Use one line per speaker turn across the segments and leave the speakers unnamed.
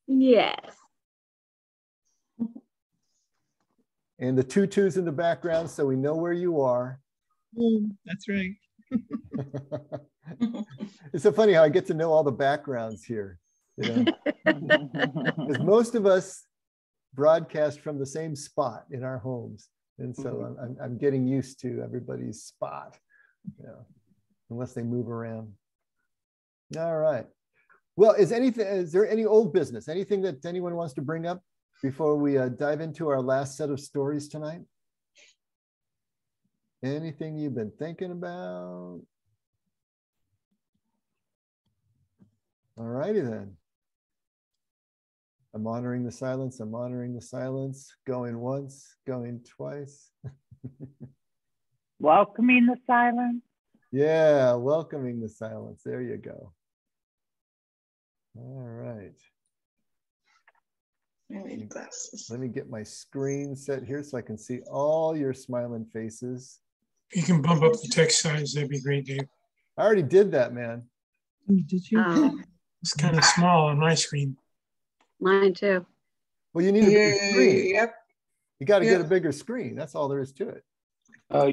Yes.
And the tutus in the background, so we know where you are.
That's right.
It's so funny how I get to know all the backgrounds here, you know, because most of us broadcast from the same spot in our homes. And so I'm getting used to everybody's spot, you know, unless they move around. All right. Well, is there any old business, anything that anyone wants to bring up before we dive into our last set of stories tonight? Anything you've been thinking about? All righty then. I'm honoring the silence. I'm honoring the silence. Going once, going twice.
Welcoming the silence.
Yeah, welcoming the silence. There you go. All right.
I need glasses.
Let me get my screen set here so I can see all your smiling faces.
You can bump up the text size. That'd be great, Dave.
I already did that, man.
Did you? It's kind of small on my screen.
Mine too.
Well, you need a bigger screen.
Yep.
You got to get a bigger screen. That's all there is to it.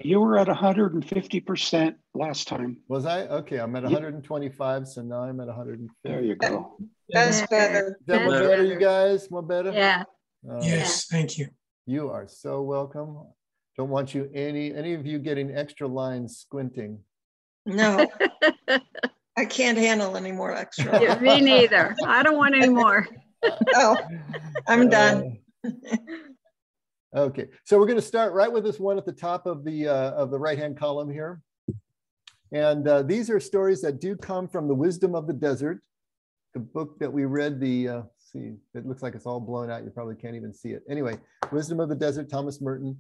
You were at 150% last time.
Was I? Okay, I'm at 125, so now I'm at 150.
There you go.
That's better.
Is that more better, you guys? More better?
Yeah.
Yes, thank you.
You are so welcome. Don't want you any of you getting extra lines squinting.
No, I can't handle any more extra.
Yeah, me neither. I don't want any more.
Oh, I'm done.
Okay, so we're going to start right with this one at the top of the right-hand column here. And these are stories that do come from the Wisdom of the Desert, the book that we read. See, it looks like it's all blown out. You probably can't even see it. Anyway, Wisdom of the Desert, Thomas Merton.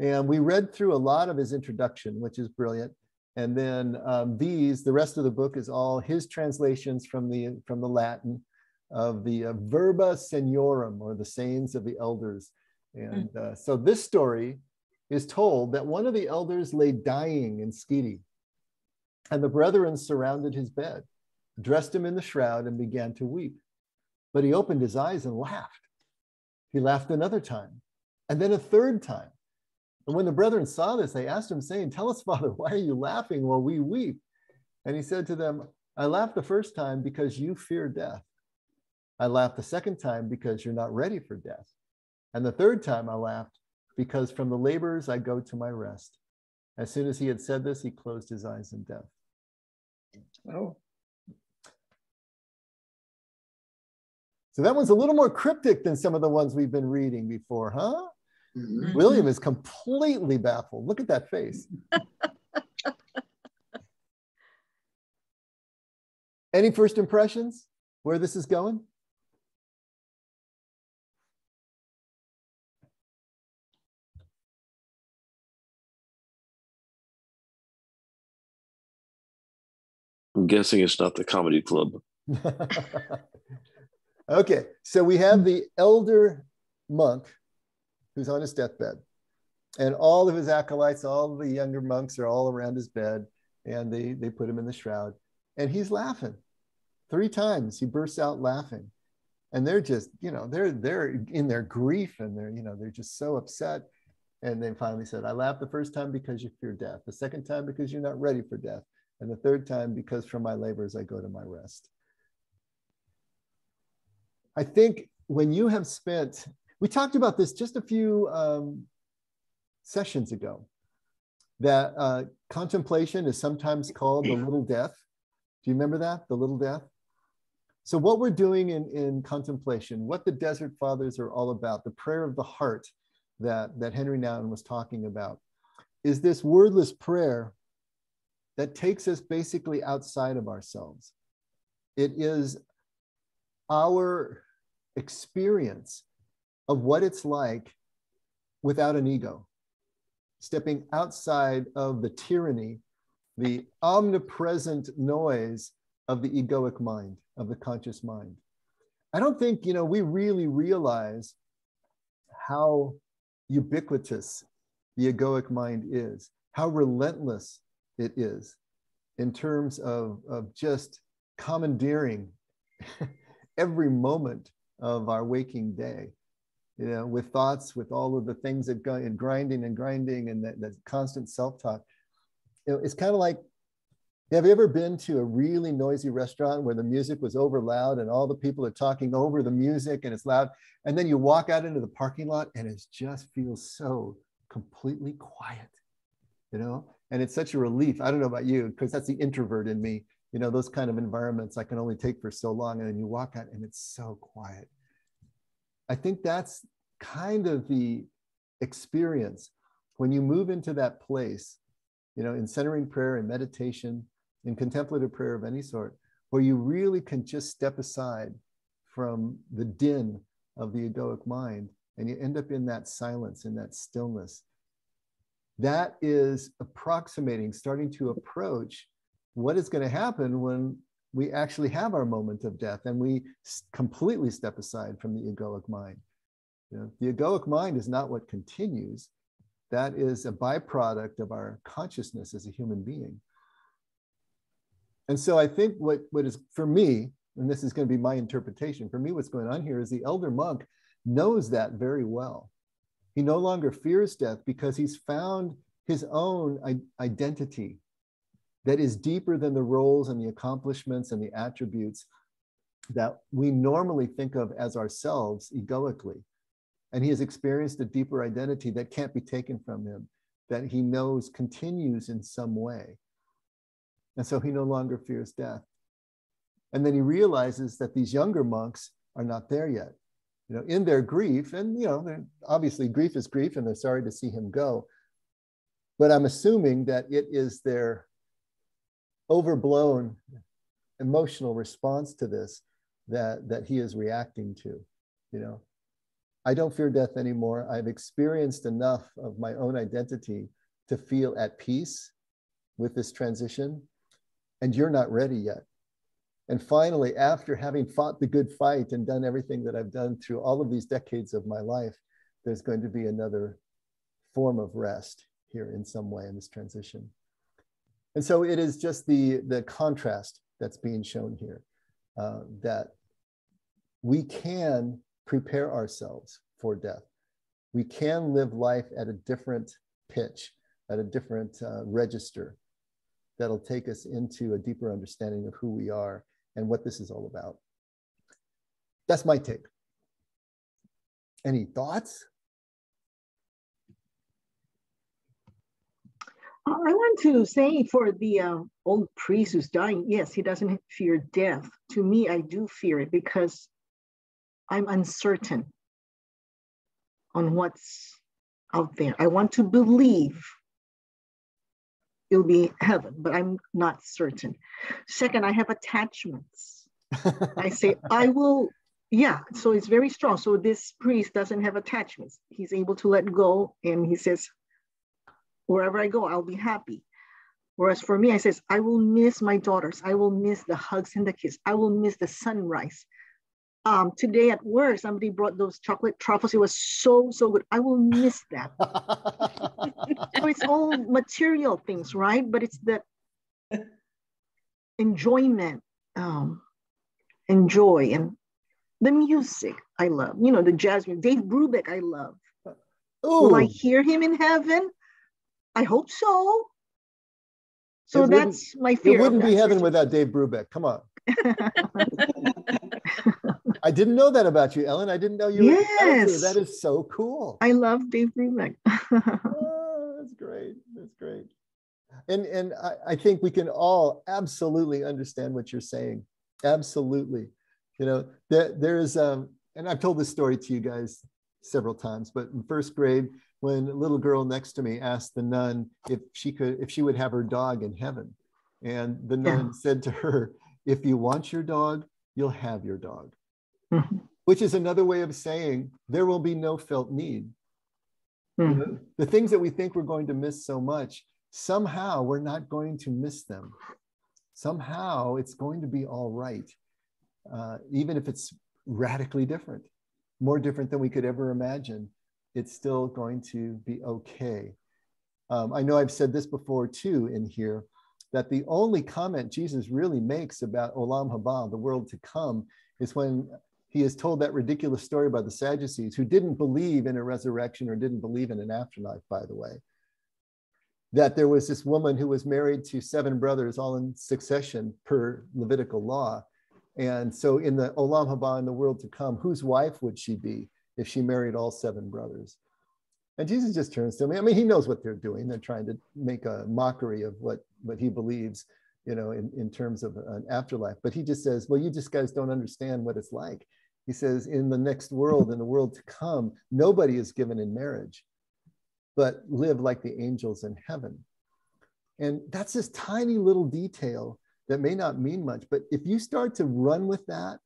And we read through a lot of his introduction, which is brilliant. And then the rest of the book is all his translations from the Latin of the Verba Seniorum, or the sayings of the elders. And so this story is told that one of the elders lay dying in Skidi, and the brethren surrounded his bed, dressed him in the shroud, and began to weep. But he opened his eyes and laughed. He laughed another time, and then a third time. And when the brethren saw this, they asked him, saying, "Tell us, Father, why are you laughing while we weep?" And he said to them, "I laughed the first time because you fear death. I laughed the second time because you're not ready for death. And the third time I laughed because from the labors I go to my rest." As soon as he had said this, he closed his eyes in death.
Oh.
So that one's a little more cryptic than some of the ones we've been reading before, huh? Mm-hmm. William is completely baffled. Look at that face. Any first impressions where this is going?
I'm guessing it's not the comedy club.
Okay, so we have the elder monk who's on his deathbed, and all of his acolytes, all of the younger monks are all around his bed, and they put him in the shroud, and he's laughing. 3 times he bursts out laughing, and they're just, you know, they're in their grief, and they're just so upset. And they finally said, "I laughed the first time because you fear death, the second time because you're not ready for death, and the third time because from my labors I go to my rest." I think when you have spent, we talked about this just a few sessions ago, that contemplation is sometimes called the little death. Do you remember that, the little death? So what we're doing in contemplation, what the Desert Fathers are all about, the prayer of the heart that Henri Nouwen was talking about, is this wordless prayer that takes us basically outside of ourselves. It is our experience of what it's like without an ego, stepping outside of the tyranny, the omnipresent noise of the egoic mind, of the conscious mind. I don't think, we really realize how ubiquitous the egoic mind is, how relentless it is in terms of just commandeering every moment of our waking day, you know, with thoughts, with all of the things that go and grinding and that constant self-talk. You know, it's kind of like, have you ever been to a really noisy restaurant where the music was over loud and all the people are talking over the music and it's loud, and then you walk out into the parking lot and it just feels so completely quiet, you know? And it's such a relief. I don't know about you, because that's the introvert in me. You know, those kind of environments I can only take for so long, and then you walk out and it's so quiet. I think that's kind of the experience when you move into that place, you know, in centering prayer and meditation, in contemplative prayer of any sort, where you really can just step aside from the din of the egoic mind, and you end up in that silence, in that stillness. That is approximating, starting to approach what is going to happen when we actually have our moment of death and we completely step aside from the egoic mind. You know, the egoic mind is not what continues. That is a byproduct of our consciousness as a human being. And so I think what is, for me, and this is going to be my interpretation, for me what's going on here is the elder monk knows that very well. He no longer fears death because he's found his own identity that is deeper than the roles and the accomplishments and the attributes that we normally think of as ourselves egoically. And he has experienced a deeper identity that can't be taken from him, that he knows continues in some way. And so he no longer fears death. And then he realizes that these younger monks are not there yet. You know, in their grief, and you know, obviously grief is grief, and they're sorry to see him go. But I'm assuming that it is their overblown emotional response to this that he is reacting to. You know, I don't fear death anymore. I've experienced enough of my own identity to feel at peace with this transition, and you're not ready yet. And finally, after having fought the good fight and done everything that I've done through all of these decades of my life, there's going to be another form of rest here in some way in this transition. And so it is just the contrast that's being shown here, that we can prepare ourselves for death. We can live life at a different pitch, at a different register that'll take us into a deeper understanding of who we are and what this is all about. That's my take. Any thoughts?
I want to say for the old priest who's dying, yes, he doesn't fear death. To me, I do fear it because I'm uncertain on what's out there. I want to believe it'll be heaven, but I'm not certain. Second, I have attachments. I say, I will, yeah, so it's very strong. So this priest doesn't have attachments. He's able to let go, and he says, wherever I go, I'll be happy. Whereas for me, I says, I will miss my daughters. I will miss the hugs and the kiss. I will miss the sunrise. Today at work, somebody brought those chocolate truffles. It was so good. I will miss that. So it's all material things, right? But it's that enjoyment, and joy, and the music I love. You know, the jazz music. Dave Brubeck I love.
Ooh.
Will I hear him in heaven? I hope so. So that's my fear.
It wouldn't be heaven without Dave Brubeck. Come on. I didn't know that about you, Ellen. I didn't know you were.
Yes.
That is so cool.
I love Dave Brubeck.
Oh, that's great. That's great. And I think we can all absolutely understand what you're saying. Absolutely. You know, there's, and I've told this story to you guys several times, but in first grade, when a little girl next to me asked the nun if she would have her dog in heaven. And the nun said to her, if you want your dog, you'll have your dog. Mm-hmm. Which is another way of saying there will be no felt need. Mm-hmm. You know, the things that we think we're going to miss so much, somehow we're not going to miss them. Somehow it's going to be all right. Even if it's radically different, more different than we could ever imagine, it's still going to be okay. I know I've said this before too in here, that the only comment Jesus really makes about Olam Haba, the world to come, is when he is told that ridiculous story by the Sadducees, who didn't believe in a resurrection or didn't believe in an afterlife, by the way, that there was this woman who was married to 7 brothers all in succession per Levitical law. And so in the Olam Haba, in the world to come, whose wife would she be if she married all 7 brothers? And Jesus just turns to me. I mean, he knows what they're doing. They're trying to make a mockery of what he believes, you know, in terms of an afterlife. But he just says, well, you just guys don't understand what it's like. He says, in the next world, in the world to come, nobody is given in marriage, but live like the angels in heaven. And that's this tiny little detail that may not mean much, but if you start to run with that,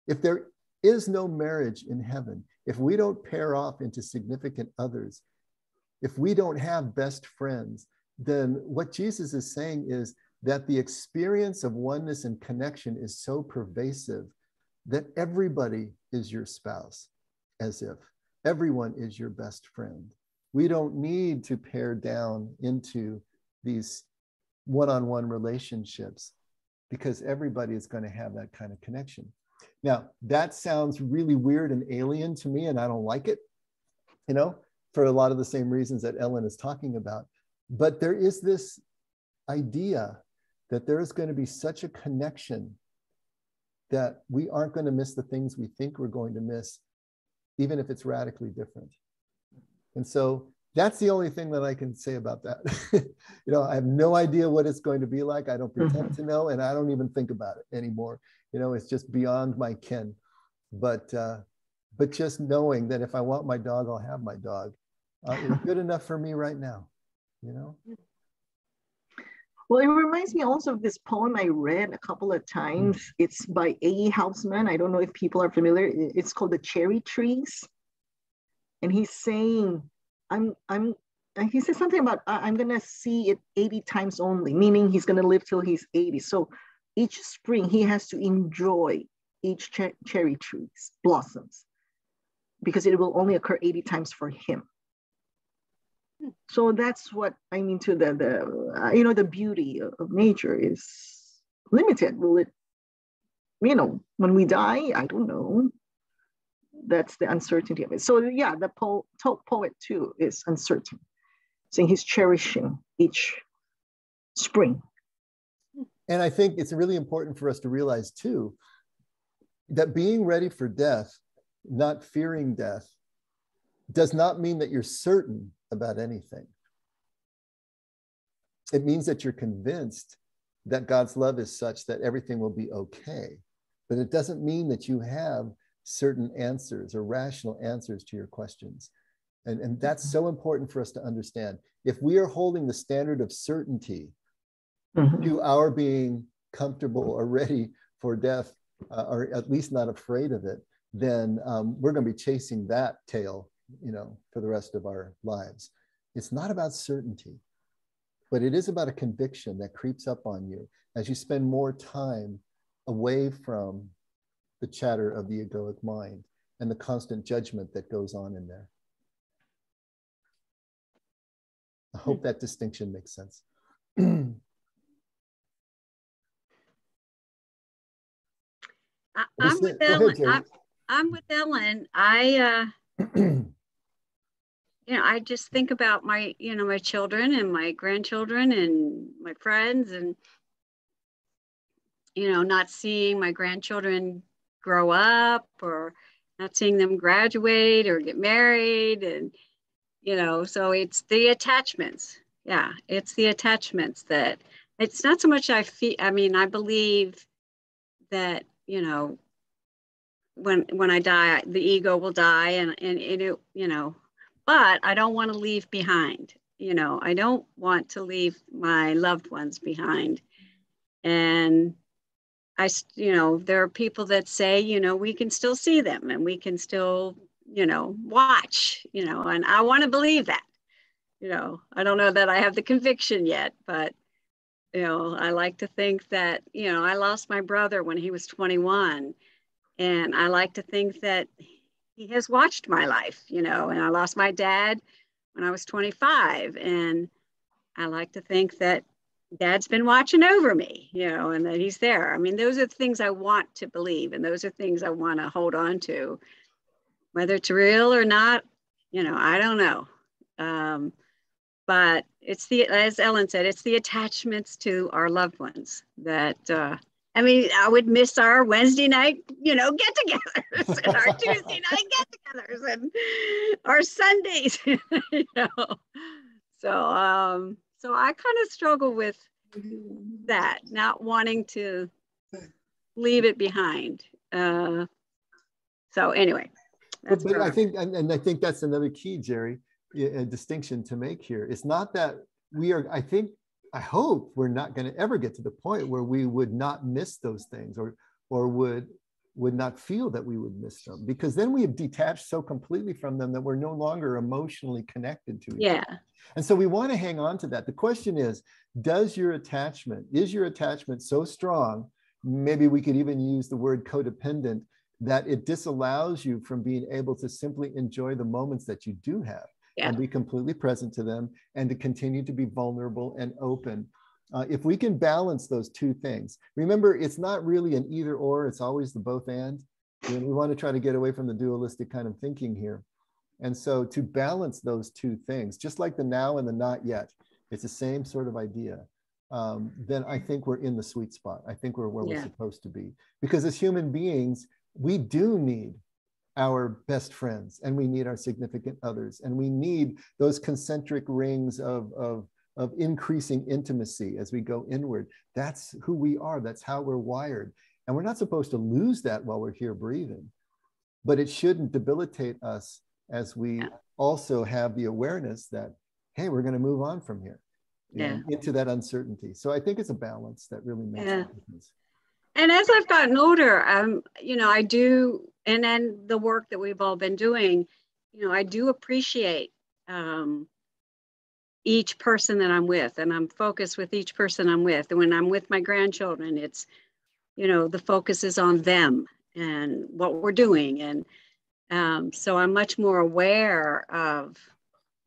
if there is no marriage in heaven, if we don't pair off into significant others, if we don't have best friends, then what Jesus is saying is that the experience of oneness and connection is so pervasive that everybody is your spouse, as if everyone is your best friend. We don't need to pare down into these one-on-one relationships because everybody is going to have that kind of connection. Now, that sounds really weird and alien to me, and I don't like it, you know, for a lot of the same reasons that Ellen is talking about. But there is this idea that there is going to be such a connection that we aren't going to miss the things we think we're going to miss, even if it's radically different. And so that's the only thing that I can say about that. You know, I have no idea what it's going to be like. I don't pretend to know, and I don't even think about it anymore. You know, it's just beyond my ken. But just knowing that if I want my dog, I'll have my dog is good enough for me right now, you know?
Well, it reminds me also of this poem I read a couple of times. It's by A.E. Housman. I don't know if people are familiar. It's called The Cherry Trees. And he's saying, he says something about, I'm gonna see it 80 times only, meaning he's gonna live till he's 80. So each spring he has to enjoy each cherry tree's blossoms because it will only occur 80 times for him. So that's what I mean to you know, the beauty of nature is limited. Will it, you know, when we die, I don't know. That's the uncertainty of it. So yeah, the poet too is uncertain, saying he's cherishing each spring.
And I think it's really important for us to realize too, that being ready for death, not fearing death, does not mean that you're certain about anything. It means that you're convinced that God's love is such that everything will be okay. But it doesn't mean that you have certain answers or rational answers to your questions. And that's so important for us to understand. If we are holding the standard of certainty to our being comfortable or ready for death, or at least not afraid of it, then we're going to be chasing that tail, you know, for the rest of our lives. It's not about certainty, but it is about a conviction that creeps up on you as you spend more time away from the chatter of the egoic mind and the constant judgment that goes on in there. I hope that distinction makes sense.
I'm with Ellen. I'm with Ellen. You know, I just think about my, you know, my children and my grandchildren and my friends, and, you know, not seeing my grandchildren grow up or not seeing them graduate or get married. And, you know, so it's the attachments. Yeah, it's the attachments that it's not so much I believe that, you know, when I die, the ego will die and it, you know, but I don't want to leave behind, you know, I don't want to leave my loved ones behind. And you know, there are people that say, you know, we can still see them and we can still, you know, watch, you know, and I want to believe that, you know, I don't know that I have the conviction yet, but, you know, I like to think that, you know, I lost my brother when he was 21. And I like to think that he has watched my life, you know, and I lost my dad when I was 25. And I like to think that, Dad's been watching over me, and that he's there. I mean, those are the things I want to believe, and those are things I want to hold on to, whether it's real or not, I don't know. But it's as Ellen said, it's the attachments to our loved ones that, I would miss our Wednesday night, get-togethers and our Tuesday night get-togethers and our Sundays, So I kind of struggle with that, not wanting to leave it behind. So anyway,
but I think, and I think that's another key, Jerry, a distinction to make here. It's not that we are, I hope we're not going to ever get to the point where we would not miss those things or would not feel that we would miss them, because then we have detached so completely from them that we're no longer emotionally connected to each other. And so we want to hang on to that. The question is your attachment so strong, maybe we could even use the word codependent, that it disallows you from being able to simply enjoy the moments that you do have and be completely present to them and to continue to be vulnerable and open. If we can balance those two things, remember, it's not really an either or, it's always the both and. We want to try to get away from the dualistic kind of thinking here. And so to balance those two things, just like the now and the not yet, it's the same sort of idea. Then I think we're in the sweet spot. I think we're where we're supposed to be. Because as human beings, we do need our best friends, and we need our significant others, and we need those concentric rings of increasing intimacy as we go inward. That's who we are. That's how we're wired. And we're not supposed to lose that while we're here breathing, but it shouldn't debilitate us as we also have the awareness that, hey, we're going to move on from here into that uncertainty. So I think it's a balance that really makes a difference.
And as I've gotten older, I do, and then the work that we've all been doing, I do appreciate each person that I'm with, and I'm focused with each person I'm with. And when I'm with my grandchildren, it's, the focus is on them and what we're doing. And so I'm much more aware of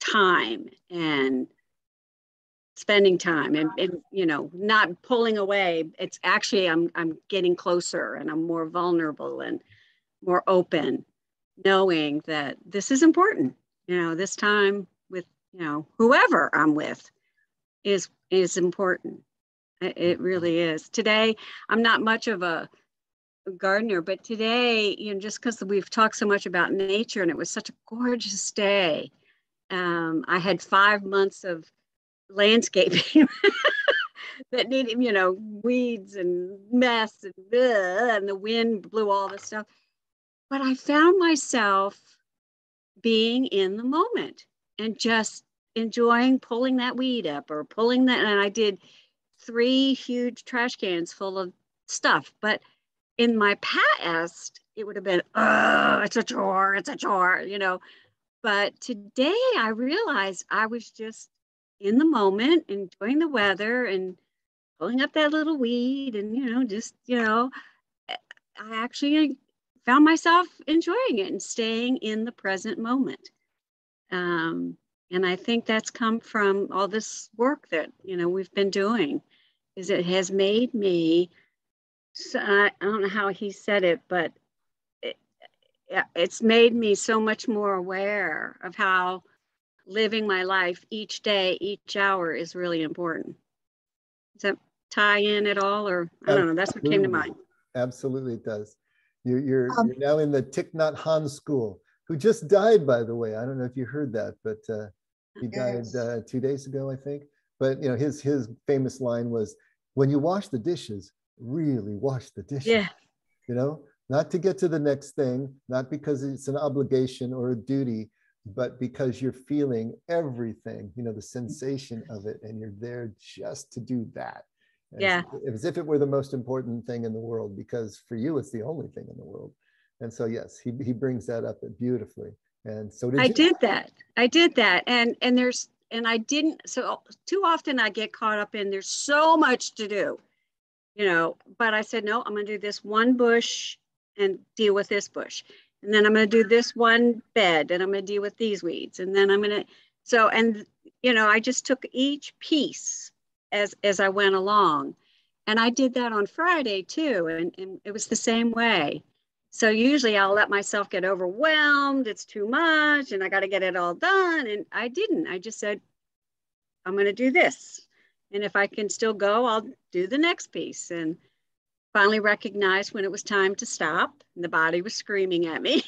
time and spending time and not pulling away. It's actually, I'm getting closer and I'm more vulnerable and more open, knowing that this is important. This time with, whoever I'm with is important. It really is. Today, I'm not much of a gardener, but today, just because we've talked so much about nature and it was such a gorgeous day, I had 5 months of landscaping that needed, weeds and mess and the wind blew all this stuff. But I found myself being in the moment and just enjoying pulling that weed up or pulling that. And I did 3 huge trash cans full of stuff. But in my past, it would have been, it's a chore, But today I realized I was just in the moment, enjoying the weather and pulling up that little weed and, I actually found myself enjoying it and staying in the present moment. And I think that's come from all this work that, we've been doing, is it has made me, so I don't know how he said it, but it's made me so much more aware of how living my life each day, each hour is really important. Does that tie in at all? Or I don't know, that's what came to mind.
Absolutely, it does. You're now in the Thich Nhat Hanh school, who just died, by the way. I don't know if you heard that, but he died 2 days ago, I think. But his famous line was, when you wash the dishes, really wash the dishes. Yeah. Not to get to the next thing, not because it's an obligation or a duty, but because you're feeling everything, the sensation of it, and you're there just to do that. As if it were the most important thing in the world, because for you, it's the only thing in the world. And so, yes, he brings that up beautifully. And so I
did that. And I didn't, so too often I get caught up in, there's so much to do, but I said, no, I'm going to do this one bush and deal with this bush. And then I'm going to do this one bed and I'm going to deal with these weeds. And then I'm going to, I just took each piece as I went along. And I did that on Friday too. And it was the same way. So usually I'll let myself get overwhelmed. It's too much and I got to get it all done. And I didn't. I just said, I'm going to do this. And if I can still go, I'll do the next piece. And finally recognized when it was time to stop. And the body was screaming at me.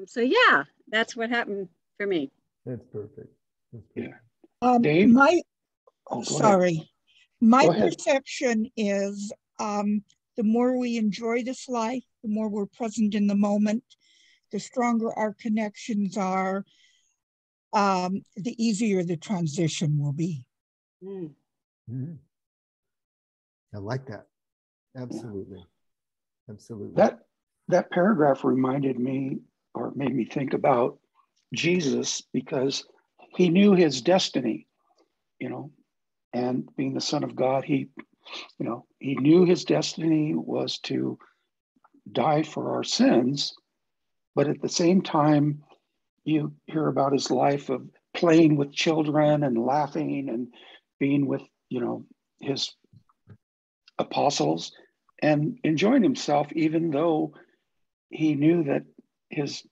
So yeah, that's what happened for me.
That's perfect. That's perfect.
Yeah. Dave?
Sorry. My perception is the more we enjoy this life, the more we're present in the moment, the stronger our connections are, the easier the transition will be.
Mm-hmm. I like that. Absolutely. Yeah. Absolutely.
That paragraph reminded me, or made me think about Jesus, because he knew his destiny, you know, and being the Son of God, he knew his destiny was to die for our sins. But at the same time, you hear about his life of playing with children and laughing and being with, his apostles and enjoying himself, even though he knew that his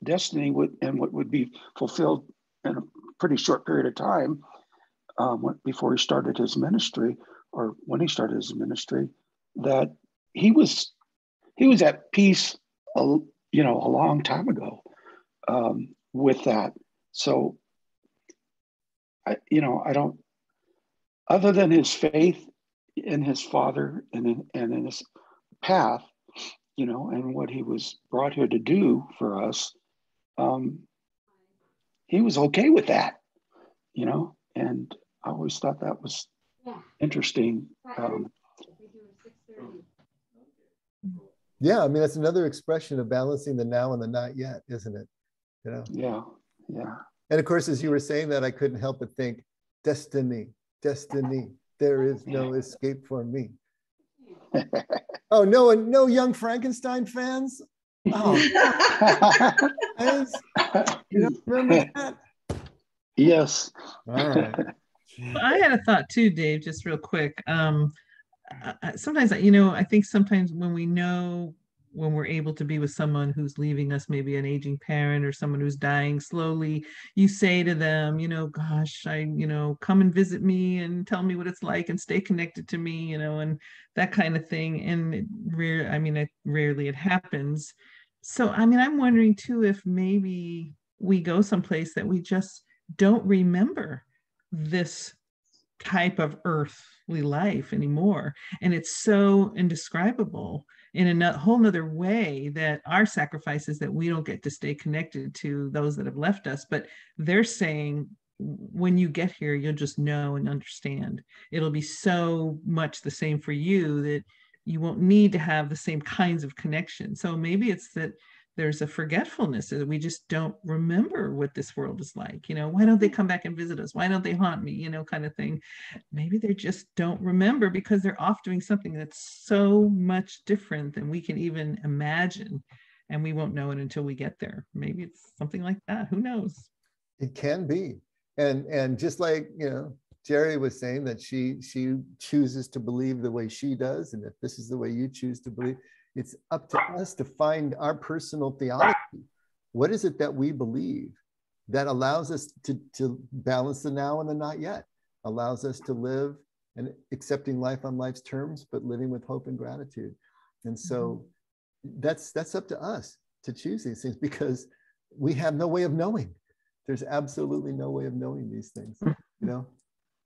destiny would be fulfilled in a pretty short period of time, before he started his ministry, or when he started his ministry, that he was at peace, a long time ago, with that. So, I don't, other than his faith in his Father and in his path, and what he was brought here to do for us, he was okay with that, and I always thought that was interesting.
Yeah, I mean, that's another expression of balancing the now and the not yet, isn't it?
Yeah.
And of course, as you were saying that, I couldn't help but think, destiny, there is no escape for me. Oh, no young Frankenstein fans? Oh, you don't remember that?
Yes.
All right.
I had a thought too, Dave, just real quick. Sometimes, I think sometimes when we're able to be with someone who's leaving us, maybe an aging parent or someone who's dying slowly, you say to them, gosh, come and visit me and tell me what it's like and stay connected to me, and that kind of thing. And rarely it happens. So, I'm wondering too, if maybe we go someplace that we just don't remember this type of earthly life anymore. And it's so indescribable in a whole nother way, that our sacrifices, that we don't get to stay connected to those that have left us. But they're saying, when you get here, you'll just know and understand. It'll be so much the same for you that you won't need to have the same kinds of connections. So maybe it's that there's a forgetfulness, that we just don't remember what this world is like. Why don't they come back and visit us? Why don't they haunt me? Kind of thing. Maybe they just don't remember because they're off doing something that's so much different than we can even imagine. And we won't know it until we get there. Maybe it's something like that. Who knows?
It can be. And just like, Jerry was saying that she chooses to believe the way she does. And if this is the way you choose to believe, it's up to us to find our personal theology. What is it that we believe that allows us to balance the now and the not yet, allows us to live and accepting life on life's terms, but living with hope and gratitude. And so that's up to us to choose these things, because we have no way of knowing. There's absolutely no way of knowing these things.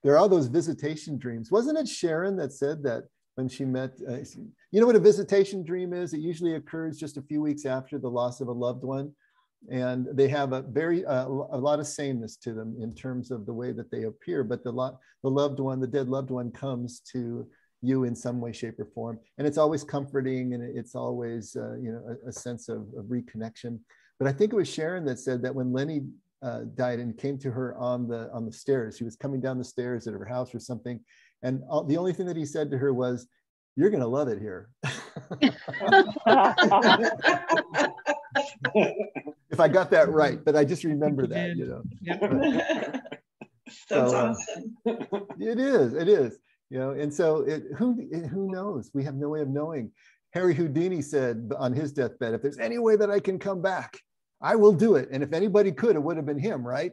There are those visitation dreams. Wasn't it Sharon that said that when she met, you know what a visitation dream is? It usually occurs just a few weeks after the loss of a loved one. And they have a lot of sameness to them in terms of the way that they appear. But the dead loved one comes to you in some way, shape, or form. And it's always comforting, and it's always a sense of reconnection. But I think it was Sharon that said that when Lenny died and came to her on the stairs, she was coming down the stairs at her house or something, and the only thing that he said to her was, "You're gonna love it here." If I got that right, but I just remember that,
Yep.
That's
So,
awesome.
it is, you know, and so who knows? We have no way of knowing. Harry Houdini said on his deathbed, if there's any way that I can come back, I will do it. And if anybody could, it would have been him, right?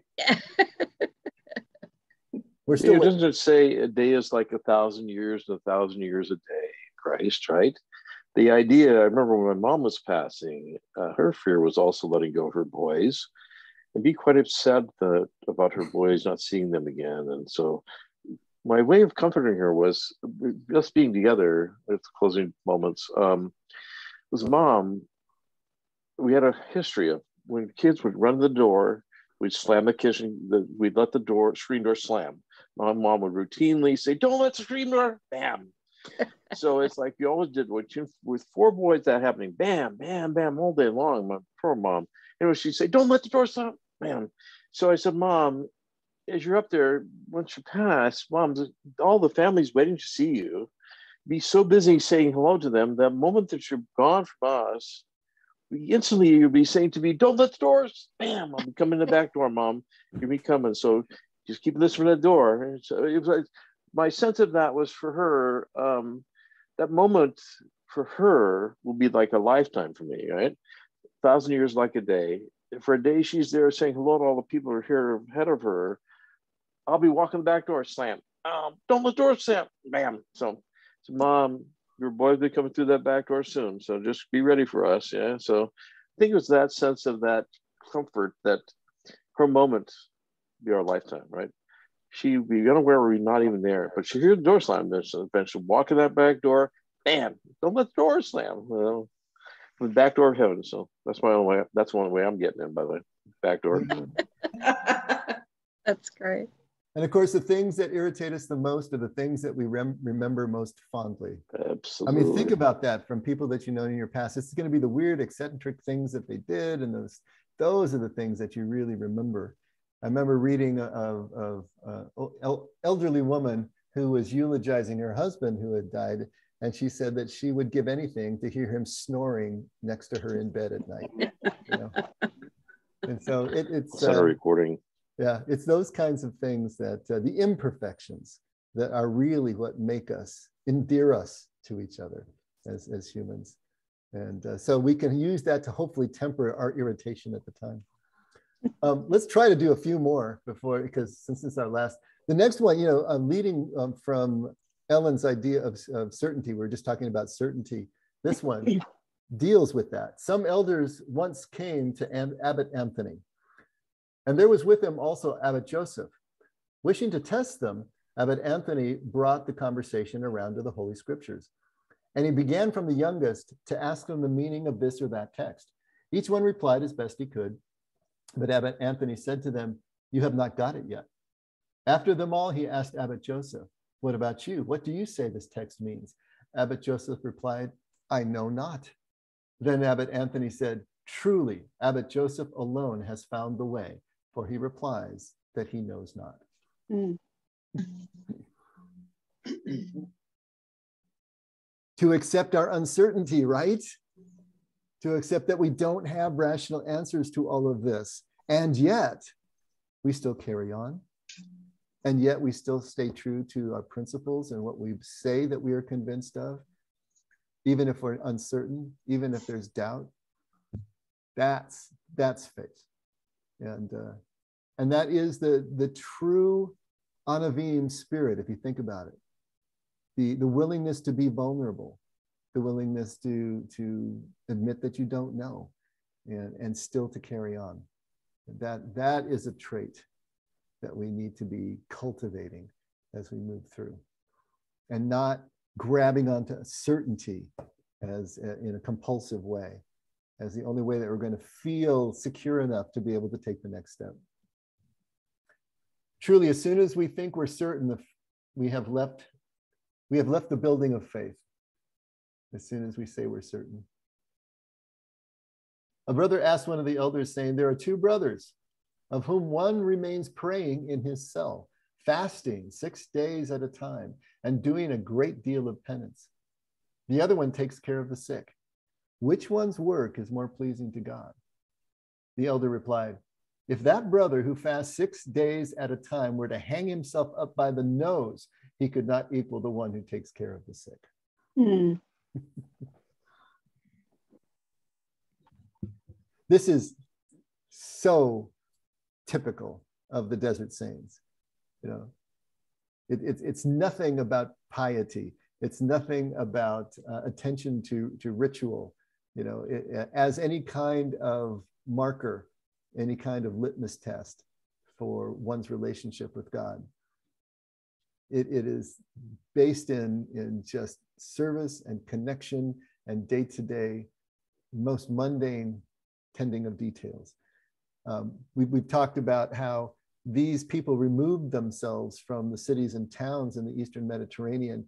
We're still
doesn't it say a day is like 1,000 years and 1,000 years a day, Christ, right? The idea, I remember when my mom was passing, her fear was also letting go of her boys and be quite upset about her boys not seeing them again. And so my way of comforting her was just being together at the closing moments. Was Mom, we had a history of when kids would run the door, we'd slam the kitchen, we'd let the screen door slam. My mom would routinely say, "Don't let the screen door," bam. So it's like you always did with 4 boys, that happening, bam, bam, bam, all day long. My poor mom. Anyway, she'd say, "Don't let the door slam," bam. So I said, "Mom, as you're up there, once you pass, Mom, all the family's waiting to see you. Be so busy saying hello to them, that moment that you're gone from us, instantly you'll be saying to me, 'Don't let the doors,' bam, I'll be coming in the back door, Mom. Hear me coming. So just keep listening to the door." And so it was like, my sense of that was for her, that moment for her will be like a lifetime for me, right? 1,000 years like a day. For a day she's there saying hello to all the people who are here ahead of her, I'll be walking the back door, slam. "Don't let the door slam," bam. So Mom, your boys will be coming through that back door soon. So just be ready for us. Yeah. So I think it was that sense of that comfort that her moment be our lifetime, right? She'd be unaware we're not even there, but she hears the door slam. Then she'll eventually walk in that back door, bam, don't let the door slam. You know, the back door of heaven. So that's my only way. That's one way I'm getting in, by the way. Back door.
That's great.
And of course, the things that irritate us the most are the things that we remember most fondly.
Absolutely.
I mean, think about that from people that you know in your past. It's going to be the weird, eccentric things that they did, and those are the things that you really remember. I remember reading of an elderly woman who was eulogizing her husband who had died, and she said that she would give anything to hear him snoring next to her in bed at night. You know? And so it's
a recording.
Yeah, it's those kinds of things that the imperfections that are really what make us, endear us to each other as humans. And so we can use that to hopefully temper our irritation at the time. Let's try to do a few more because since it's our last, the next one, you know, leading from Ellen's idea of certainty, we're just talking about certainty. This one deals with that. Some elders once came to Abbot Anthony, and there was with him also Abbot Joseph. Wishing to test them, Abbot Anthony brought the conversation around to the Holy Scriptures. And he began from the youngest to ask them the meaning of this or that text. Each one replied as best he could, but Abbot Anthony said to them, "You have not got it yet." After them all, he asked Abbot Joseph, "What about you? What do you say this text means?" Abbot Joseph replied, "I know not." Then Abbot Anthony said, "Truly, Abbot Joseph alone has found the way, for he replies that he knows not."
Mm.
To accept our uncertainty, right? To accept that we don't have rational answers to all of this. And yet, we still carry on. And yet, we still stay true to our principles and what we say that we are convinced of, even if we're uncertain, even if there's doubt. That's faith. And that is the true Anavim spirit, if you think about it. The willingness to be vulnerable, the willingness to admit that you don't know, and still to carry on. That is a trait that we need to be cultivating as we move through, and not grabbing onto certainty as in a compulsive way, as the only way that we're going to feel secure enough to be able to take the next step. Truly, as soon as we think we're certain, we have left the building of faith. As soon as we say we're certain. A brother asked one of the elders, saying, "There are 2 brothers, of whom one remains praying in his cell, fasting 6 days at a time, and doing a great deal of penance. The other one takes care of the sick. Which one's work is more pleasing to God?" The elder replied, If that brother who fasts 6 days at a time were to hang himself up by the nose, he could not equal the one who takes care of the sick.
Mm.
This is so typical of the desert saints. You know, it's nothing about piety. It's nothing about attention to ritual, you know, as any kind of marker, any kind of litmus test for one's relationship with God. It is based in just service and connection and day-to-day, most mundane tending of details. We've talked about how these people removed themselves from the cities and towns in the Eastern Mediterranean.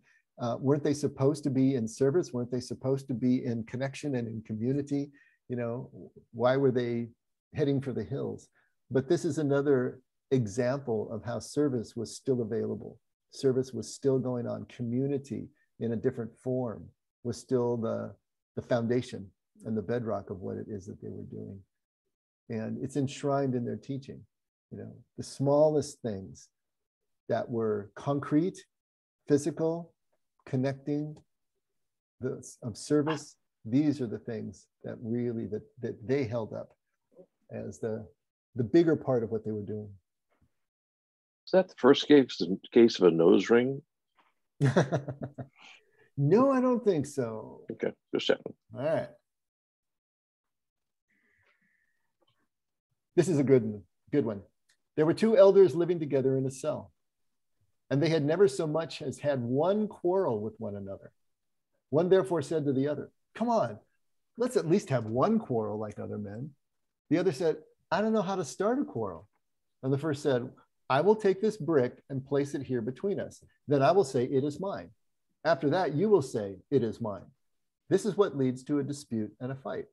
Weren't they supposed to be in service? Weren't they supposed to be in connection and in community? You know, why were they heading for the hills? But this is another example of how service was still available. Service was still going on. Community in a different form was still the foundation and the bedrock of what it is that they were doing. And it's enshrined in their teaching. You know, the smallest things that were concrete, physical, connecting, of service, these are the things that really that they held up as the bigger part of what they were doing.
Is that the first case of a nose ring?
No, I don't think so.
Okay, just checking.
All right. This is a good one. There were two elders living together in a cell, and they had never so much as had one quarrel with one another. One therefore said to the other, "Come on, let's at least have one quarrel like other men." The other said, "I don't know how to start a quarrel." And the first said, "I will take this brick and place it here between us. Then I will say, 'It is mine.' After that, you will say, 'It is mine.' This is what leads to a dispute and a fight."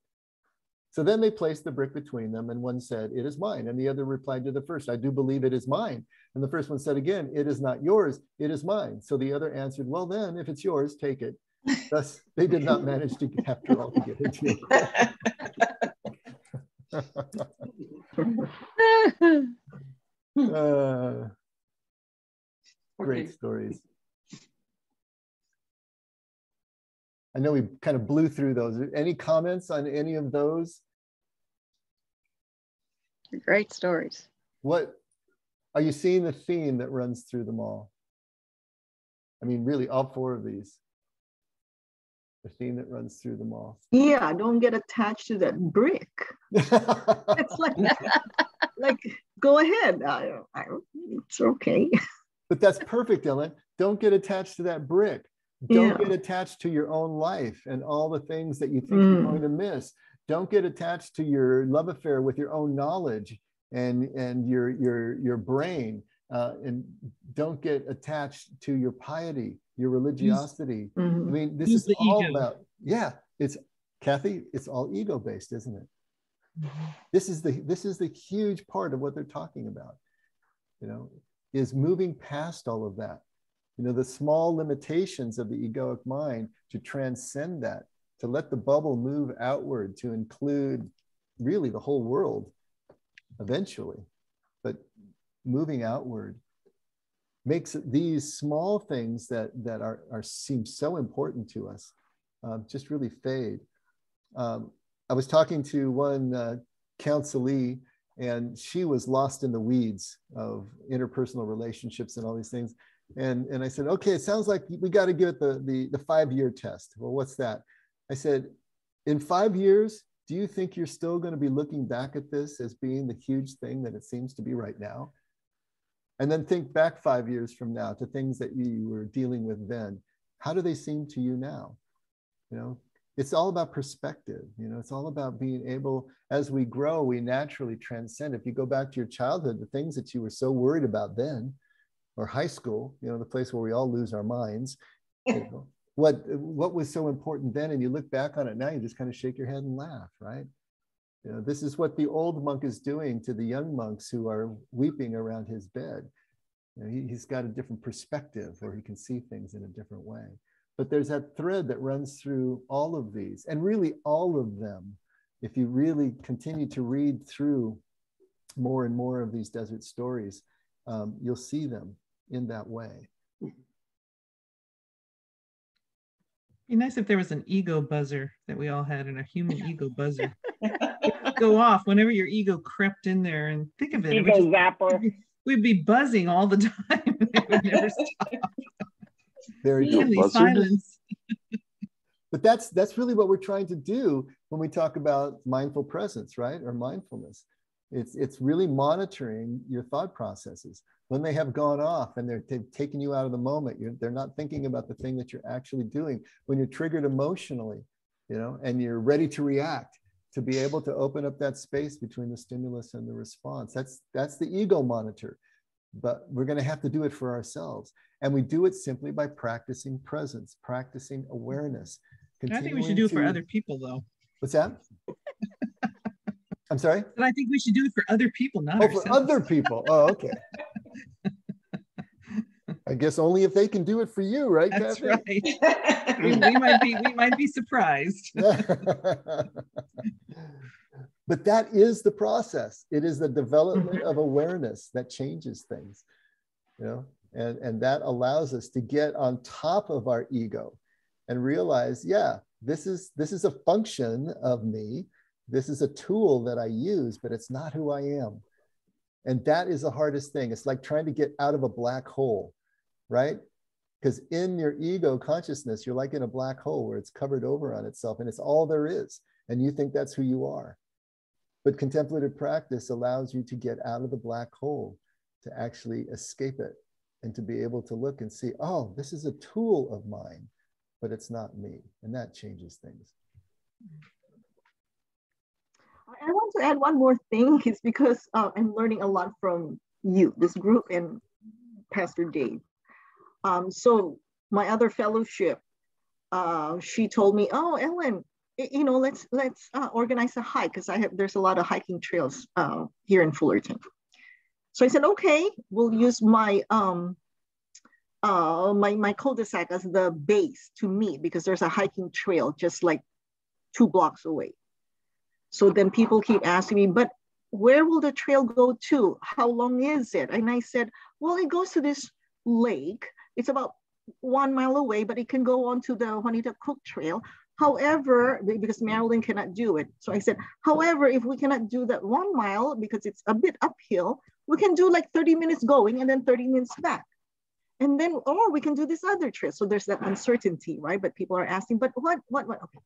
So then they placed the brick between them, and one said, "It is mine." And the other replied to the first, "I do believe it is mine." And the first one said again, "It is not yours, it is mine." So the other answered, "Well then, if it's yours, take it." Thus, they did not manage to, after all, to get into a quarrel. Great stories. I know we kind of blew through those. Any comments on any of those?
Great stories.
What are you seeing the theme that runs through them all? I mean, really, all four of these. The theme that runs through them all.
Yeah, don't get attached to that brick. It's like, go ahead. It's okay.
But that's perfect, Ellen. Don't get attached to that brick. Don't get attached to your own life and all the things that you think you're going to miss. Don't get attached to your love affair with your own knowledge and your brain. And don't get attached to your piety, your religiosity. I mean, this is all about, it's Kathy, it's all ego-based, isn't it? This is the huge part of what they're talking about, you know, is moving past all of that. You know, the small limitations of the egoic mind to transcend that, to let the bubble move outward, to include really the whole world eventually. But moving outward makes these small things that seem so important to us just really fade. I was talking to one counselee, and she was lost in the weeds of interpersonal relationships and all these things. And I said, okay, it sounds like we got to give it the 5-year test. Well, what's that? I said, in 5 years, do you think you're still going to be looking back at this as being the huge thing that it seems to be right now? And then think back 5 years from now to things that you were dealing with then. How do they seem to you now? You know, it's all about perspective. You know, it's all about being able, as we grow, we naturally transcend. If you go back to your childhood, the things that you were so worried about then, or high school, you know, the place where we all lose our minds, you know, what was so important then, and you look back on it now, you just kind of shake your head and laugh, right? You know, this is what the old monk is doing to the young monks who are weeping around his bed. You know, he's got a different perspective where he can see things in a different way. But there's that thread that runs through all of these, and really all of them. If you really continue to read through more and more of these desert stories, you'll see them in that way.
Be nice if there was an ego buzzer that we all had, and a human ego buzzer. Go off whenever your ego crept in there, and think of it.
Ego zapper.
We'd be buzzing all the time. It would never stop.
Very good.
Silence.
But that's really what we're trying to do when we talk about mindful presence, right? Or mindfulness. It's really monitoring your thought processes. When they have gone off and they've taken you out of the moment, they're not thinking about the thing that you're actually doing. When you're triggered emotionally, you know, and you're ready to react, to be able to open up that space between the stimulus and the response. That's the ego monitor. But we're going to have to do it for ourselves. And we do it simply by practicing presence, practicing awareness.
I think we should do it for other people, though.
What's that? I'm sorry?
But I think we should do it for other people, not ourselves.
For other people. Oh, okay. I guess only if they can do it for you, right?
That's
Kathy?
right. we might be surprised.
But that is the process. It is the development of awareness that changes things, you know, and that allows us to get on top of our ego and realize, yeah, this is a function of me. This is a tool that I use, but it's not who I am. And that is the hardest thing. It's like trying to get out of a black hole, right? Because in your ego consciousness, you're like in a black hole where it's covered over on itself and it's all there is. And you think that's who you are. But contemplative practice allows you to get out of the black hole, to actually escape it and to be able to look and see, oh, this is a tool of mine, but it's not me. And that changes things.
I want to add one more thing. It's because I'm learning a lot from you, this group, and Pastor Dave. So my other fellowship, she told me, oh, Ellen, you know, let's organize a hike, because there's a lot of hiking trails here in Fullerton. So I said, okay, we'll use my my cul-de-sac as the base to meet, because there's a hiking trail just like 2 blocks away. So then people keep asking me, but where will the trail go to? How long is it? And I said, well, it goes to this lake. It's about 1 mile away, but it can go on to the Juanita Cook Trail. However, because Marilyn cannot do it. So I said, however, if we cannot do that 1 mile, because it's a bit uphill, we can do like 30 minutes going and then 30 minutes back. And then, or we can do this other trail. So there's that uncertainty, right? But people are asking, but what? Okay.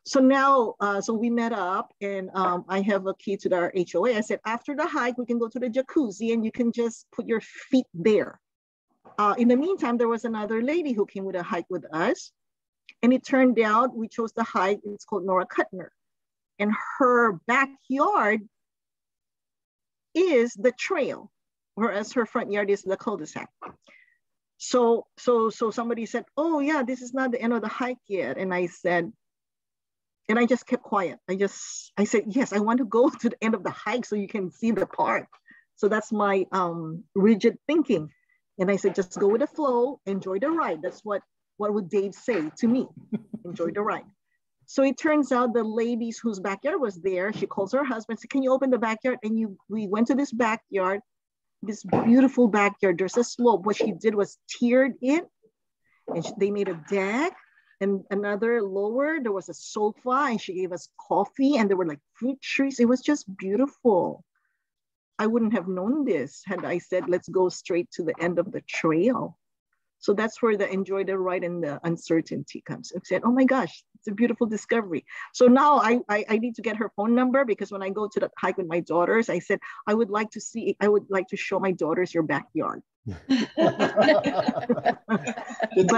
So now, so we met up, and I have a key to our HOA. I said, after the hike, we can go to the jacuzzi and you can just put your feet there. In the meantime, there was another lady who came with a hike with us. And it turned out we chose the hike. It's called Nora Kuttner. And her backyard is the trail, whereas her front yard is the cul-de-sac. So somebody said, oh yeah, this is not the end of the hike yet. And I said, and I just kept quiet. I said, yes, I want to go to the end of the hike so you can see the park. So that's my rigid thinking. And I said, just go with the flow, enjoy the ride. That's what would Dave say to me? Enjoy the ride. So it turns out the ladies whose backyard was there, she calls her husband, said, can you open the backyard? And we went to this backyard, this beautiful backyard. There's a slope. What she did was tiered it, and they made a deck. And another lower, there was a sofa, and she gave us coffee, and there were like fruit trees. It was just beautiful. I wouldn't have known this had I said, let's go straight to the end of the trail. So that's where the enjoy the ride and the uncertainty comes. I said, oh my gosh, it's a beautiful discovery. So now I need to get her phone number, because when I go to the hike with my daughters, I said, I would like to show my daughters your backyard. But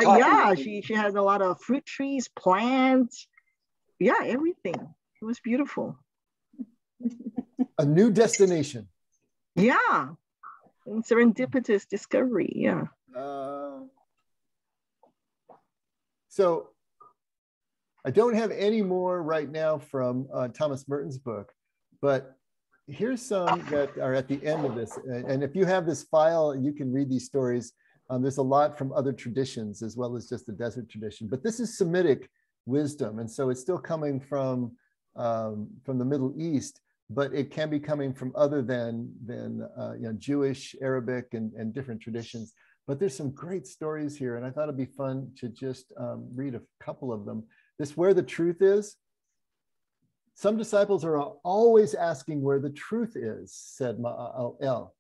yeah, she has a lot of fruit trees, plants, yeah, everything. It was beautiful.
A new destination.
Yeah, and serendipitous discovery. Yeah.
So I don't have any more right now from Thomas Merton's book, but here's some that are at the end of this. And if you have this file, you can read these stories. There's a lot from other traditions as well as just the desert tradition, but this is Semitic wisdom. And so it's still coming from the Middle East, but it can be coming from other than Jewish, Arabic, and different traditions. But there's some great stories here, and I thought it'd be fun to just read a couple of them. This Where the Truth Is. Some disciples are always asking where the truth is, said Ma'al-el.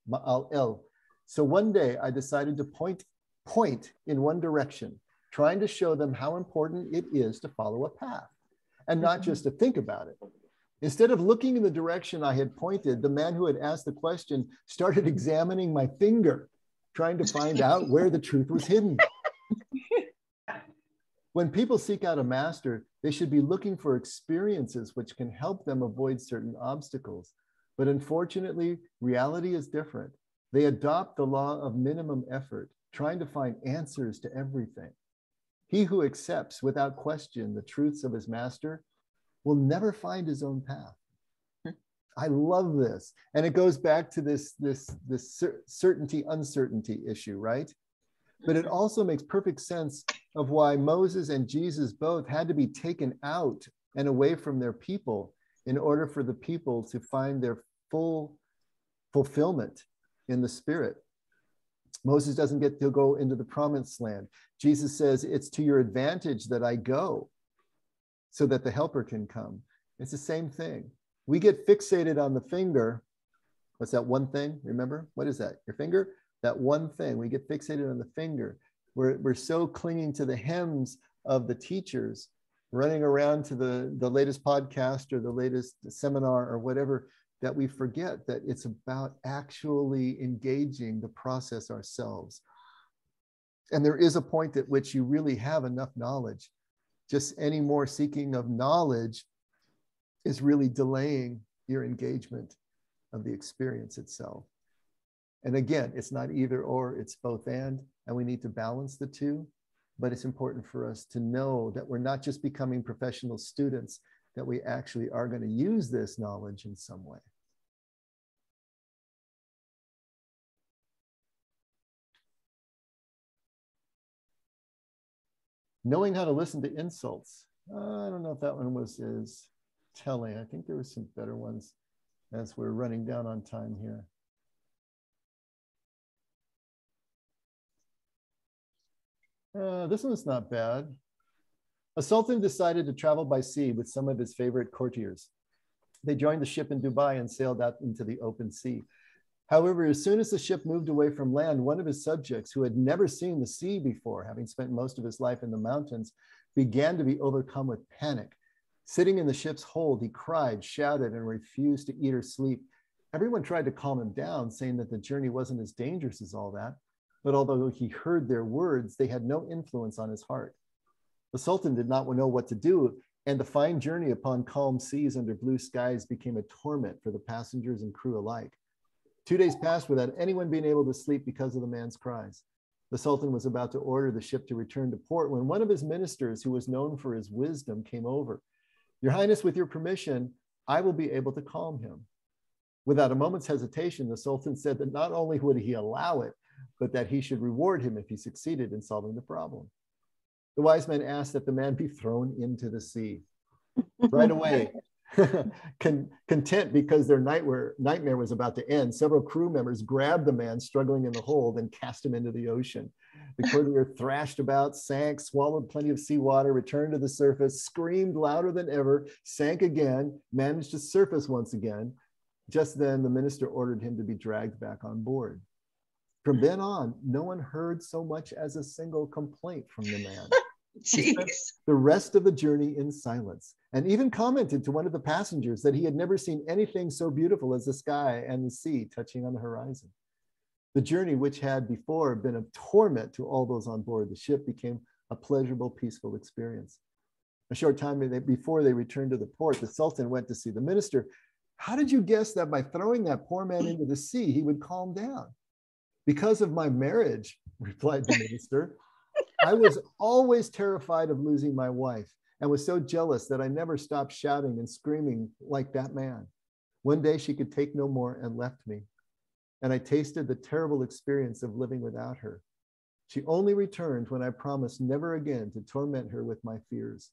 So one day I decided to point in one direction, trying to show them how important it is to follow a path and not just to think about it. Instead of looking in the direction I had pointed, the man who had asked the question started examining my finger, trying to find out where the truth was hidden. When people seek out a master, they should be looking for experiences which can help them avoid certain obstacles. But unfortunately, reality is different. They adopt the law of minimum effort, trying to find answers to everything. He who accepts without question the truths of his master will never find his own path. I love this. And it goes back to this certainty, uncertainty issue, right? But it also makes perfect sense of why Moses and Jesus both had to be taken out and away from their people in order for the people to find their full fulfillment in the Spirit. Moses doesn't get to go into the promised land. Jesus says, it's to your advantage that I go so that the helper can come. It's the same thing. We get fixated on the finger. What's that one thing? Remember? What is that? Your finger? That one thing. We get fixated on the finger. We're so clinging to the hems of the teachers, running around to the latest podcast or the latest seminar or whatever, that we forget that it's about actually engaging the process ourselves. And there is a point at which you really have enough knowledge. Just any more seeking of knowledge is really delaying your engagement of the experience itself. And again, it's not either or, it's both and we need to balance the two. But it's important for us to know that we're not just becoming professional students, that we actually are going to use this knowledge in some way. Knowing how to listen to insults. I don't know if that one was as telling. I think there were some better ones as we're running down on time here. This one's not bad. A sultan decided to travel by sea with some of his favorite courtiers. They joined the ship in Dubai and sailed out into the open sea. However, as soon as the ship moved away from land, one of his subjects, who had never seen the sea before, having spent most of his life in the mountains, began to be overcome with panic. Sitting in the ship's hold, he cried, shouted, and refused to eat or sleep. Everyone tried to calm him down, saying that the journey wasn't as dangerous as all that. But although he heard their words, they had no influence on his heart. The Sultan did not know what to do, and the fine journey upon calm seas under blue skies became a torment for the passengers and crew alike. 2 days passed without anyone being able to sleep because of the man's cries. The Sultan was about to order the ship to return to port when one of his ministers, who was known for his wisdom, came over. Your Highness, with your permission, I will be able to calm him. Without a moment's hesitation, the Sultan said that not only would he allow it, but that he should reward him if he succeeded in solving the problem. The wise men asked that the man be thrown into the sea. Right away, content because their nightmare was about to end, several crew members grabbed the man struggling in the hold and cast him into the ocean. The courtier thrashed about, sank, swallowed plenty of seawater, returned to the surface, screamed louder than ever, sank again, managed to surface once again. Just then, the minister ordered him to be dragged back on board. From then on, no one heard so much as a single complaint from the man. He spent the rest of the journey in silence, and even commented to one of the passengers that he had never seen anything so beautiful as the sky and the sea touching on the horizon. The journey, which had before been a torment to all those on board the ship, became a pleasurable, peaceful experience. A short time before they returned to the port, the Sultan went to see the minister. How did you guess that by throwing that poor man into the sea, he would calm down? Because of my marriage, replied the minister. I was always terrified of losing my wife and was so jealous that I never stopped shouting and screaming like that man. One day she could take no more and left me, and I tasted the terrible experience of living without her. She only returned when I promised never again to torment her with my fears.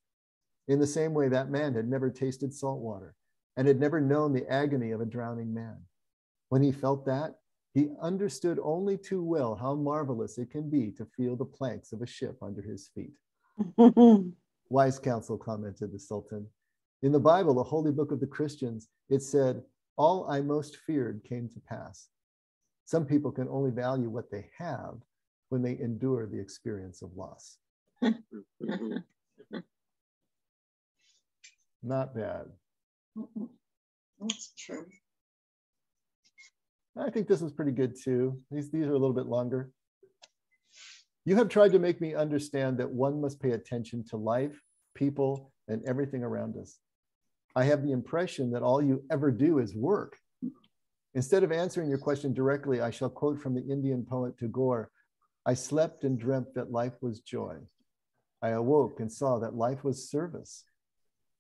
In the same way, that man had never tasted salt water. and had never known the agony of a drowning man. When he felt that, he understood only too well how marvelous it can be to feel the planks of a ship under his feet. Wise counsel, commented the Sultan. In the Bible, the holy book of the Christians, it said, all I most feared came to pass. Some people can only value what they have when they endure the experience of loss. Not bad.
That's true.
I think this was pretty good too. These are a little bit longer. You have tried to make me understand that one must pay attention to life, people, and everything around us. I have the impression that all you ever do is work. Instead of answering your question directly, I shall quote from the Indian poet Tagore, I slept and dreamt that life was joy. I awoke and saw that life was service.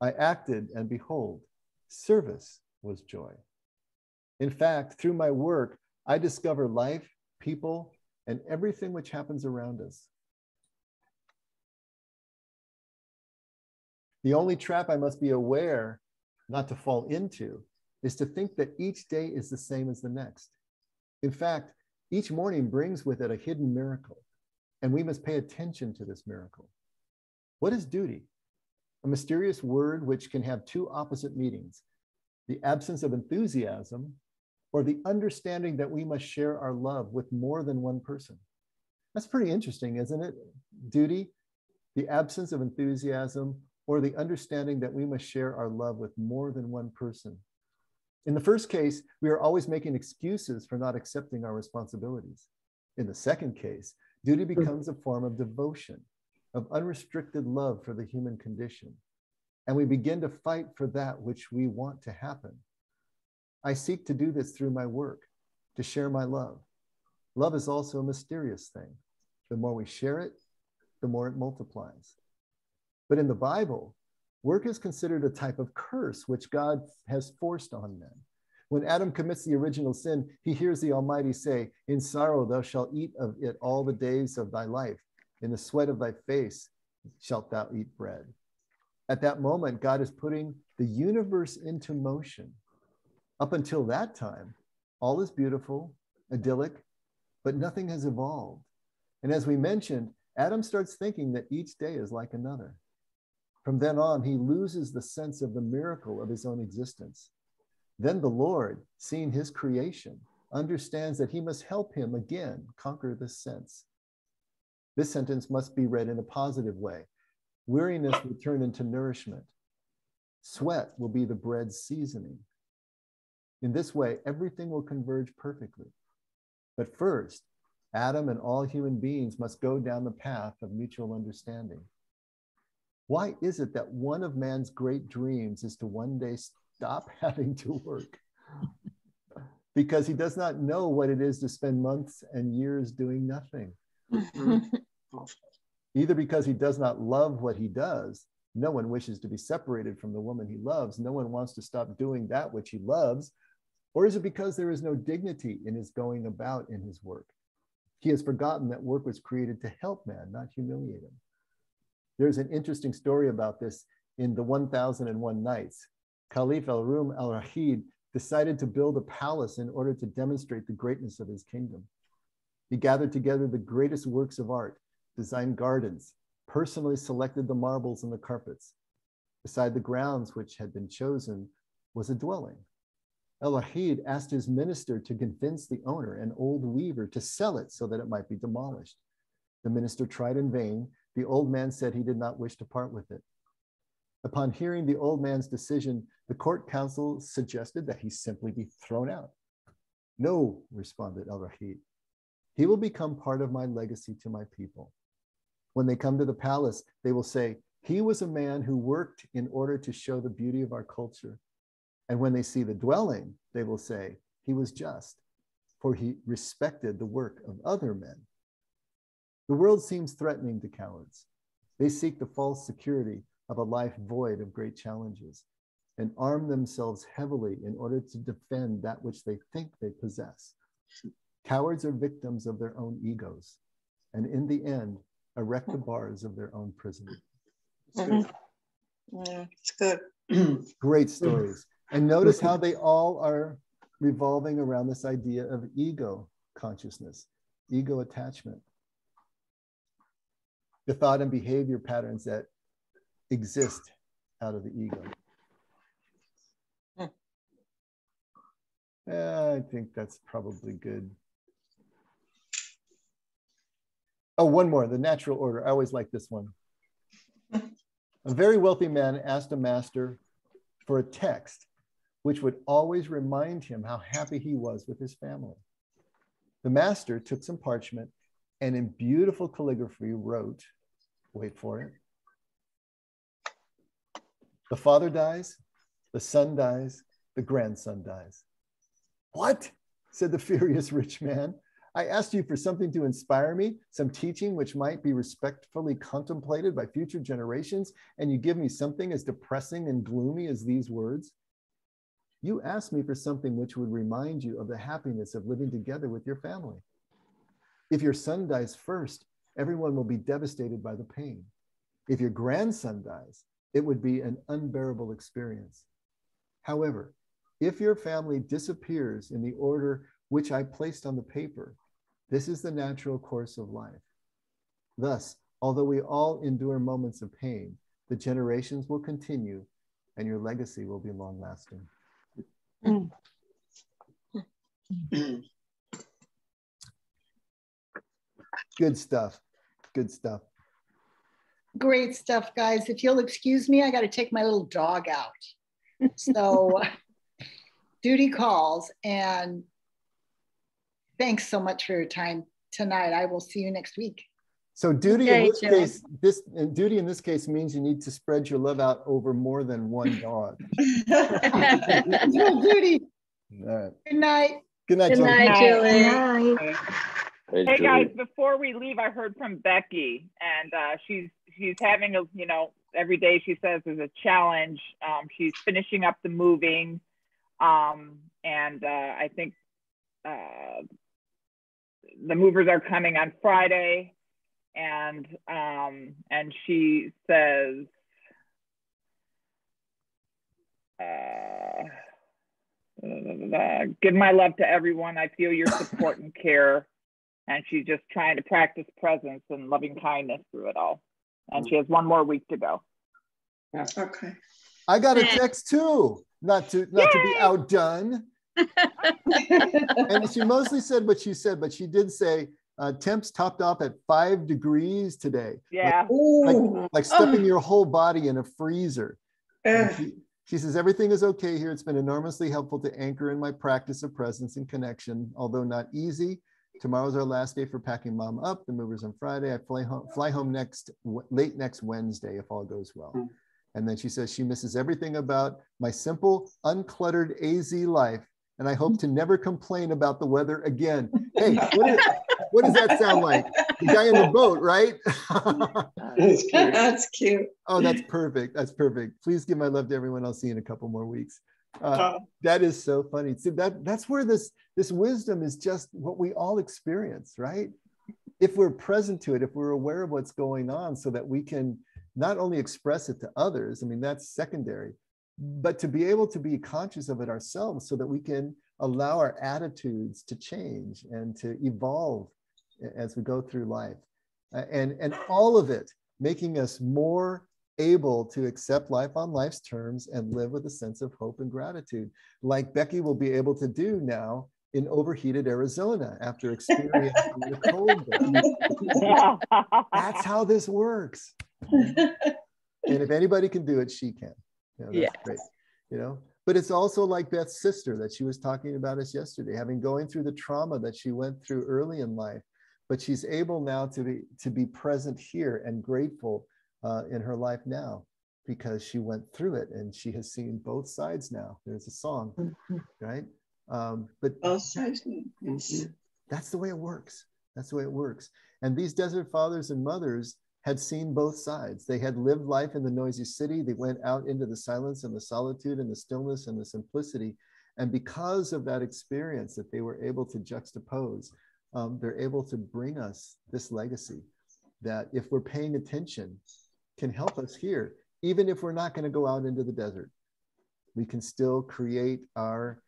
I acted and behold, service was joy. In fact, through my work, I discover life, people, and everything which happens around us. The only trap I must be aware not to fall into is to think that each day is the same as the next. In fact, each morning brings with it a hidden miracle, and we must pay attention to this miracle. What is duty? A mysterious word which can have two opposite meanings, the absence of enthusiasm or the understanding that we must share our love with more than one person. That's pretty interesting, isn't it? Duty, the absence of enthusiasm, or the understanding that we must share our love with more than one person. In the first case, we are always making excuses for not accepting our responsibilities. In the second case, duty becomes a form of devotion, of unrestricted love for the human condition. And we begin to fight for that which we want to happen. I seek to do this through my work, to share my love. Love is also a mysterious thing. The more we share it, the more it multiplies. But in the Bible, work is considered a type of curse which God has forced on men. When Adam commits the original sin, he hears the Almighty say, in sorrow thou shalt eat of it all the days of thy life. In the sweat of thy face shalt thou eat bread. At that moment, God is putting the universe into motion. Up until that time, all is beautiful, idyllic, but nothing has evolved. And as we mentioned, Adam starts thinking that each day is like another. From then on, he loses the sense of the miracle of his own existence. Then the Lord, seeing his creation, understands that he must help him again conquer this sense. This sentence must be read in a positive way. Weariness will turn into nourishment. Sweat will be the bread's seasoning. In this way, everything will converge perfectly. But first, Adam and all human beings must go down the path of mutual understanding. Why is it that one of man's great dreams is to one day stop having to work? Because he does not know what it is to spend months and years doing nothing. Either because he does not love what he does, no one wishes to be separated from the woman he loves, no one wants to stop doing that which he loves, or is it because there is no dignity in his going about in his work? He has forgotten that work was created to help man, not humiliate him. There's an interesting story about this in the 1001 Nights. Caliph al-Rum al-Rashid decided to build a palace in order to demonstrate the greatness of his kingdom. He gathered together the greatest works of art, designed gardens, personally selected the marbles and the carpets. Beside the grounds which had been chosen was a dwelling. El-Rashid asked his minister to convince the owner, an old weaver, to sell it so that it might be demolished. The minister tried in vain. The old man said he did not wish to part with it. Upon hearing the old man's decision, the court counsel suggested that he simply be thrown out. No, responded El-Rashid. He will become part of my legacy to my people. When they come to the palace, they will say, he was a man who worked in order to show the beauty of our culture. And when they see the dwelling, they will say, he was just, for he respected the work of other men. The world seems threatening to cowards. They seek the false security of a life void of great challenges and arm themselves heavily in order to defend that which they think they possess. Cowards are victims of their own egos, and in the end, erect the bars of their own prison.
Yeah, it's good.
Great stories. And notice how they all are revolving around this idea of ego consciousness, ego attachment. The thought and behavior patterns that exist out of the ego. I think that's probably good. Oh, one more, the natural order. I always like this one. A very wealthy man asked a master for a text which would always remind him how happy he was with his family. The master took some parchment and in beautiful calligraphy wrote, wait for it, the father dies, the son dies, the grandson dies. What? Said the furious rich man. I asked you for something to inspire me, some teaching which might be respectfully contemplated by future generations, and you give me something as depressing and gloomy as these words? You asked me for something which would remind you of the happiness of living together with your family. If your son dies first, everyone will be devastated by the pain. If your grandson dies, it would be an unbearable experience. However, if your family disappears in the order which I placed on the paper, this is the natural course of life. Thus, although we all endure moments of pain, the generations will continue and your legacy will be long-lasting. Good stuff. Good stuff.
Great stuff, guys. If you'll excuse me, I got to take my little dog out. So duty calls, and thanks so much for your time tonight. I will see you next week.
So duty in this case, duty in this case means you need to spread your love out over more than one dog.
No duty.
All right.
Good night.
Good night,
Good night, Julie.
Hey guys, before we leave, I heard from Becky, and she's having a, you know, every day she says is a challenge. She's finishing up the moving, and I think the movers are coming on Friday, and she says, give my love to everyone. I feel your support and care. And she's just trying to practice presence and loving kindness through it all. And she has one more week to go.
Yeah. Okay.
I got a text too, not to be outdone. And she mostly said what she said, but she did say temps topped off at 5 degrees today.
Yeah.
Like stuffing your whole body in a freezer. She says, everything is okay here. It's been enormously helpful to anchor in my practice of presence and connection, although not easy. Tomorrow's our last day for packing mom up. The movers on Friday. I fly home late next Wednesday if all goes well. And then she says she misses everything about my simple, uncluttered AZ life. And I hope to never complain about the weather again. Hey, what does that sound like? The guy in the boat, right?
That's cute. That's cute.
Oh, that's perfect. That's perfect. Please give my love to everyone. I'll see you in a couple more weeks. That is so funny. See, that's where this wisdom is just what we all experience, right? If we're present to it, if we're aware of what's going on so that we can not only express it to others, I mean, that's secondary, but to be able to be conscious of it ourselves so that we can allow our attitudes to change and to evolve as we go through life. And all of it making us more able to accept life on life's terms and live with a sense of hope and gratitude, like Becky will be able to do now in overheated Arizona after experiencing the cold there. That's how this works. And if anybody can do it, she can. You know, that's great. You know, but it's also like Beth's sister that she was talking about us yesterday, having going through the trauma that she went through early in life, but she's able now to be present here and grateful in her life now because she went through it and she has seen both sides now. There's a song, right? But both sides. Yes. That's the way it works. That's the way it works. And these desert fathers and mothers had seen both sides. They had lived life in the noisy city. They went out into the silence and the solitude and the stillness and the simplicity. And because of that experience that they were able to juxtapose, they're able to bring us this legacy that if we're paying attention, can help us here, even if we're not going to go out into the desert. we can still create our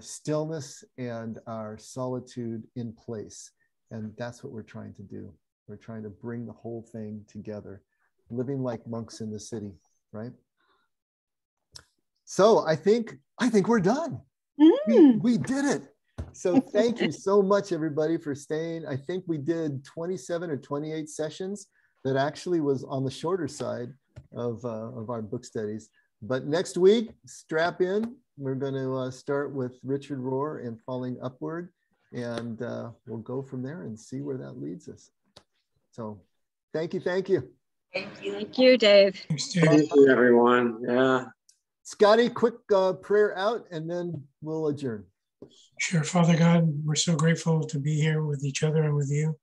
stillness and our solitude in place. And that's what we're trying to do. We're trying to bring the whole thing together, living like monks in the city, right? So I think we're done. We did it. So thank you so much, everybody, for staying. I think we did 27 or 28 sessions. That actually was on the shorter side of our book studies. But next week, strap in. We're going to start with Richard Rohr and Falling Upward. And we'll go from there and see where that leads us. So thank you.
Thank you. Thank you, Dave.
Thank you, everyone. Yeah.
Scotty, quick prayer out, and then we'll adjourn.
Sure. Father God, we're so grateful to be here with each other and with you.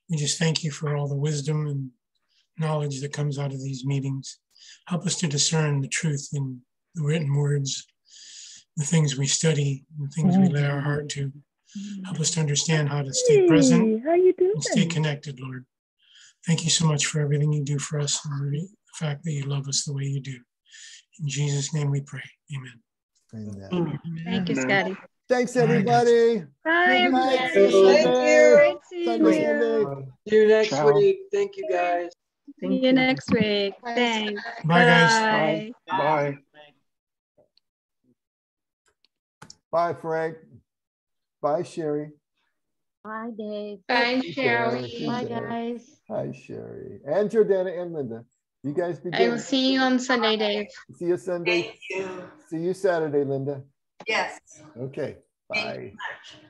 We just thank you for all the wisdom and knowledge that comes out of these meetings. Help us to discern the truth in the written words, the things we study, the things we lay our heart to. Help us to understand how to stay present and stay connected, Lord. Thank you so much for everything you do for us and the fact that you love us the way you do. In Jesus' name we pray. Amen.
Amen.
Thank you, Scotty.
Thanks, everybody.
Bye, everybody.
Thank you.
Great seeing you.
See you next
Ciao.
week. Thank you, guys.
See you next week. Thanks.
Bye, guys.
Bye.
Bye, Frank. Bye, Sherry.
Bye, Dave.
Bye,
Sherry.
Sherry.
Bye, guys.
Hi, Sherry. And Jordana and Linda. You guys be
I will
good.
see you on Sunday, Dave.
See you Sunday.
Thank you.
See you Saturday, Linda.
Yes.
Okay.
Thank you
Bye.
much.